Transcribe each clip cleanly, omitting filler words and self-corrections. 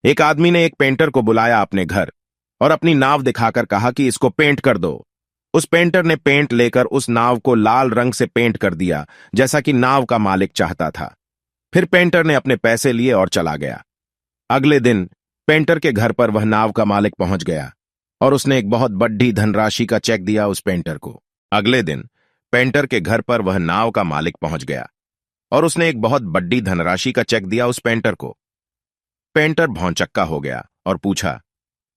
एक आदमी ने एक पेंटर को बुलाया अपने घर और अपनी नाव दिखाकर कहा कि इसको पेंट कर दो। उस पेंटर ने पेंट लेकर उस नाव को लाल रंग से पेंट कर दिया, जैसा कि नाव का मालिक चाहता था। फिर पेंटर ने अपने पैसे लिए और चला गया। अगले दिन पेंटर के घर पर वह नाव का मालिक पहुंच गया और उसने एक बहुत बड़ी धनराशि का चेक दिया उस पेंटर को। अगले दिन पेंटर के घर पर वह नाव का मालिक पहुंच गया और उसने एक बहुत बड़ी धनराशि का चेक दिया उस पेंटर को। पेंटर भौंचक्का हो गया और पूछा,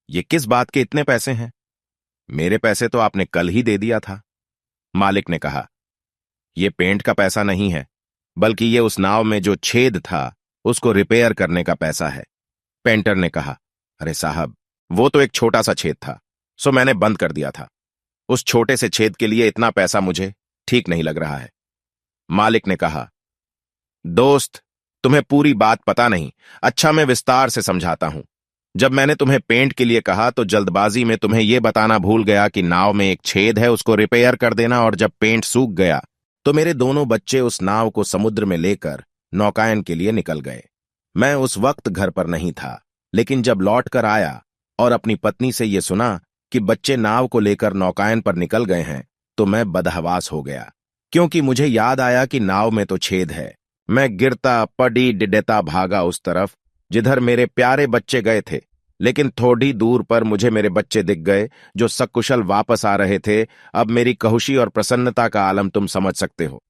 ये किस बात के इतने पैसे हैं? मेरे पैसे तो आपने कल ही दे दिया था। मालिक ने कहा, यह पेंट का पैसा नहीं है, बल्कि यह उस नाव में जो छेद था उसको रिपेयर करने का पैसा है। पेंटर ने कहा, अरे साहब, वो तो एक छोटा सा छेद था, सो मैंने बंद कर दिया था। उस छोटे से छेद के लिए इतना पैसा मुझे ठीक नहीं लग रहा है। मालिक ने कहा, दोस्त, तुम्हें पूरी बात पता नहीं। अच्छा, मैं विस्तार से समझाता हूं। जब मैंने तुम्हें पेंट के लिए कहा तो जल्दबाजी में तुम्हें यह बताना भूल गया कि नाव में एक छेद है, उसको रिपेयर कर देना। और जब पेंट सूख गया तो मेरे दोनों बच्चे उस नाव को समुद्र में लेकर नौकायन के लिए निकल गए। मैं उस वक्त घर पर नहीं था, लेकिन जब लौट कर आया और अपनी पत्नी से यह सुना कि बच्चे नाव को लेकर नौकायन पर निकल गए हैं, तो मैं बदहवास हो गया, क्योंकि मुझे याद आया कि नाव में तो छेद है। मैं गिरता पड़ी डिडेता भागा उस तरफ जिधर मेरे प्यारे बच्चे गए थे, लेकिन थोड़ी दूर पर मुझे मेरे बच्चे दिख गए जो सकुशल वापस आ रहे थे। अब मेरी खुशी और प्रसन्नता का आलम तुम समझ सकते हो।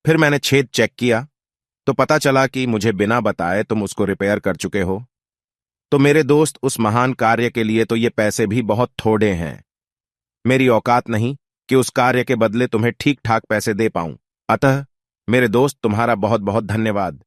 फिर मैंने छेद चेक किया तो पता चला कि मुझे बिना बताए तुम उसको रिपेयर कर चुके हो। तो मेरे दोस्त, उस महान कार्य के लिए तो ये पैसे भी बहुत थोड़े हैं। मेरी औकात नहीं कि उस कार्य के बदले तुम्हें ठीक ठाक पैसे दे पाऊं। अतः मेरे दोस्त, तुम्हारा बहुत बहुत धन्यवाद।